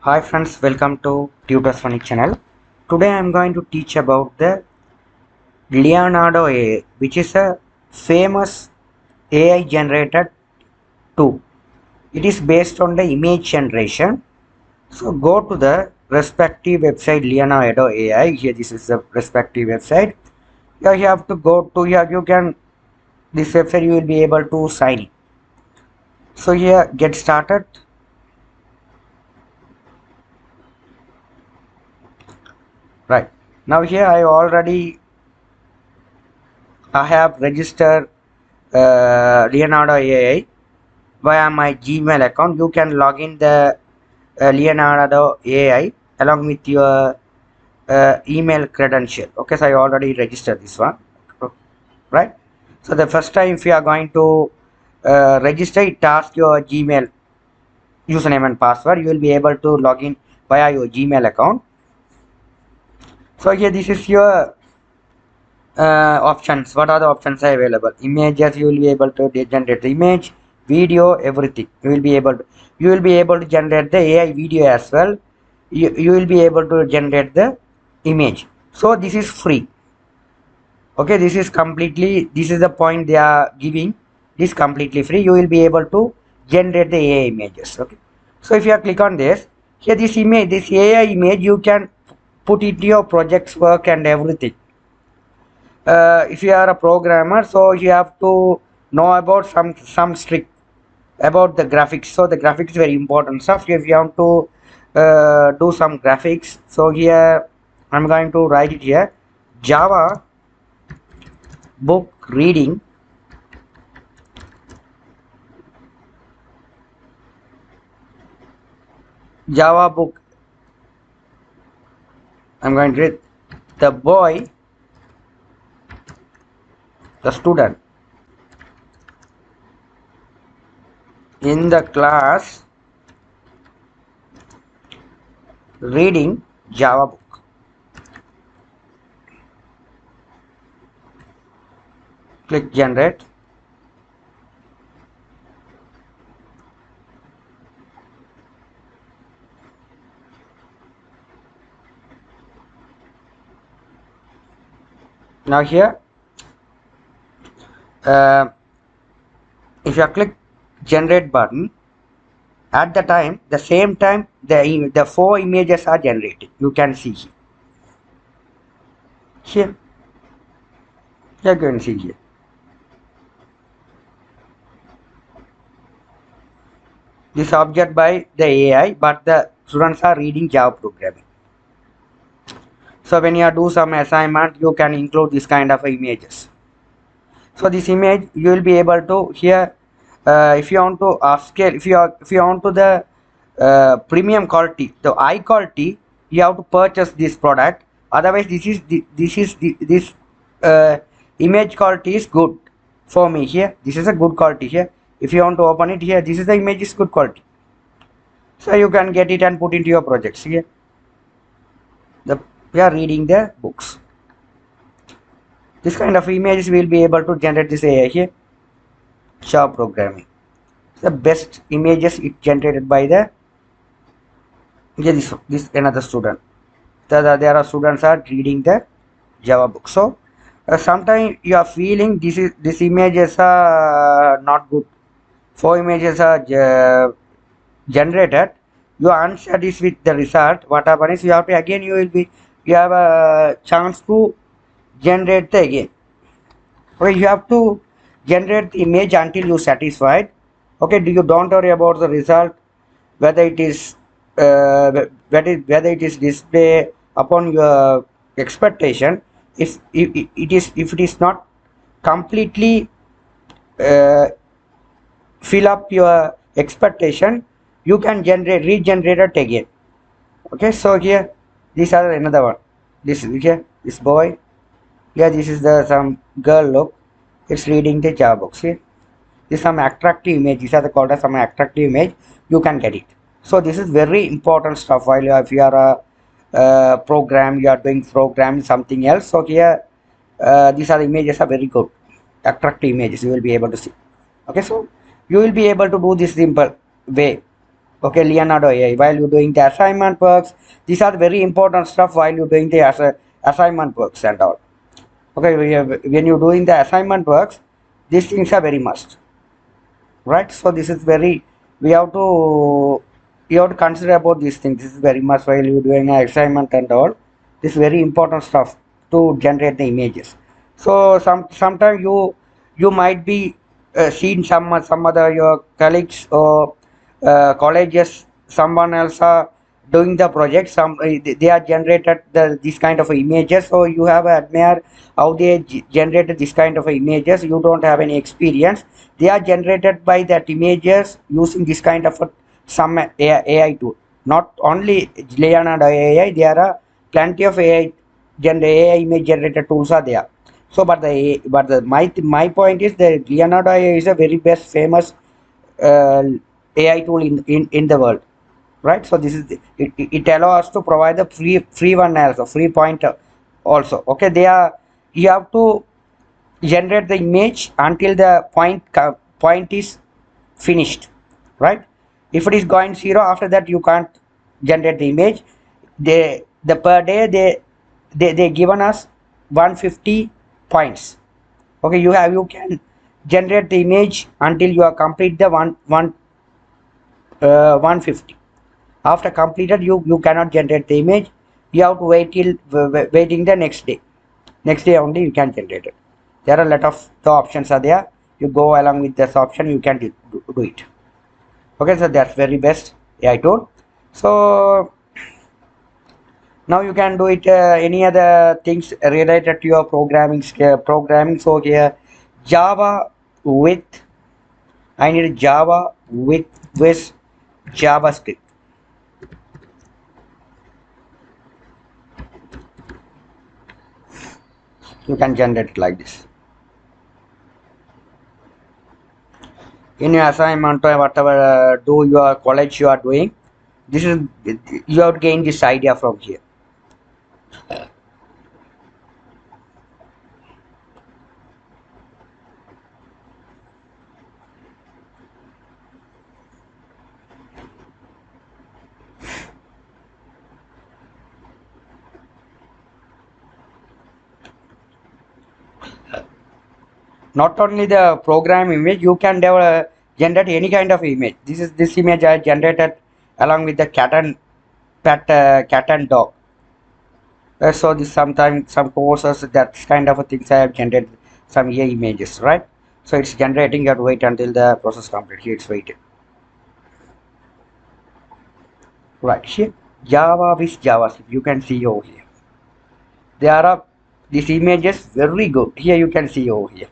Hi friends, welcome to Tutors Funny channel. Today I am going to teach about the Leonardo AI, which is a famous AI generated tool. It is based on the image generation. So go to the respective website Leonardo AI. Here this is the respective website. Here you have to go to here you can this website you will be able to sign in. So here get started. Right. Now here I have registered Leonardo AI via my Gmail account. You can log in the Leonardo AI along with your email credential. Okay, so I already registered this one, right? So the first time if you are going to register, it asks your Gmail username and password. You will be able to log in via your Gmail account. So here this is your options. What are the options are available? Images, you will be able to generate the image, video, everything. You will be able to generate the AI video as well. You will be able to generate the image. So this is free. Okay, this is the point they are giving. This completely free. You will be able to generate the AI images. Okay. So if you click on this, here this AI image, you can put it to your project's work and everything. If you are a programmer, so you have to know about some strict about the graphics. So the graphics is very important stuff. If you have to do some graphics, so here I'm going to write it here: Java book reading, Java book. I'm going to read the boy, the student in the class reading Java book. Click generate. Now here uh, if you click generate button, at the same time the four images are generated. You can see here you can see here. This object by the AI, but the students are reading Java programming. So when you do some assignment, you can include this kind of images. So this image you will be able to here if you want to upscale, if you want to the premium quality, the high quality, you have to purchase this product. Otherwise, this uh, image quality is good for me here. This is a good quality here. If you want to open it here, this is the image is good quality. So you can get it and put into your projects here. We are reading the books. This kind of images will be able to generate this AI here. Sharp programming. The best images it generated by the this another student. There are students are reading the Java book. So sometimes you are feeling this images are not good. Four images are generated. You are unsatisfied with the result. What happens is you have to again you have a chance to generate the again. Okay, you have to generate the image until you satisfied. Okay, do you don't worry about the result, whether it is whether it is display upon your expectation. If it is not completely uh, fill up your expectation, you can regenerate it again. Okay, so here these are another one. This here this boy. Yeah, this is the some girl look. It's reading the Java books. See, this is some attractive image. These are the called as some attractive image. You can get it. So this is very important stuff. While if you are a program, you are doing program something else. So here, these are the images are very good, attractive images. You will be able to see. Okay, so you will be able to do this simple way. Okay, Leonardo AI, while you're doing the assignment works, these are very important stuff while you're doing the assignment works and all. Okay, when you're doing the assignment works, these things are very must, right? So this is very, we have to, you have to consider about these things. This is very much while you're doing an assignment and all. This is very important stuff to generate the images. So sometimes you might be seen some other your colleagues or colleges, someone else are doing the project. They are generated this kind of images. So you have admire how they generated this kind of images. You don't have any experience. They are generated by that images using this kind of some AI tool. Not only Leonardo AI, there are plenty of AI image generator tools are there. So, my point is that Leonardo AI is a very best famous uh, AI tool in the world, right? So this is it allows us to provide the free one also, free pointer also. Okay, they are, you have to generate the image until the point is finished, right? If it is going zero, after that you can't generate the image. The per day they given us 150 points. Okay, you can generate the image until you are complete the 150. After completed, you cannot generate the image. You have to wait till waiting the next day. Next day only you can generate it. There are a lot of the options are there. You go along with this option, you can do it. Okay, so that's very best AI tool. So now you can do it any other things related to your programming. So here Java with, I need Java with JavaScript. You can generate it like this. In your assignment or whatever do your college you are doing, this is, you have gained this idea from here. Not only the program image, you can develop, generate any kind of image. This image I generated along with the cat and dog. So this sometimes some courses that kind of things I have generated some AI images, right? So it's generating. You have to wait until the process complete. Here it's waiting. Right here, Java with JavaScript. You can see over here. There are these images very good. Here you can see over here.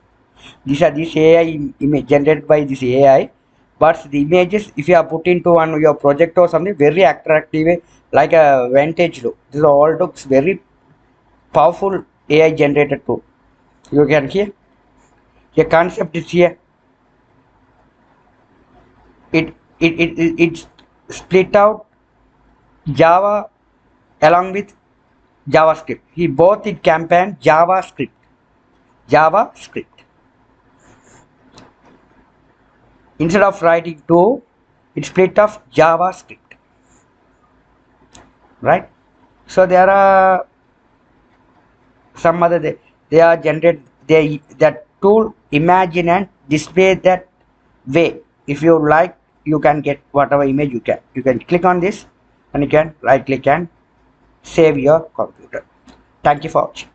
These are this AI image generated by this AI. But the images, if you are put into one your project or something, very attractive, like a vintage look. This all looks very powerful AI generated tool. You can hear. The concept is here. It split out Java along with JavaScript. He both it campaign JavaScript. Instead of writing two, it split of JavaScript, right? So there are some other they are generated, they that tool imagine and display that way. If you like, you can get whatever image you can click on this and you can right click and save your computer. Thank you for watching.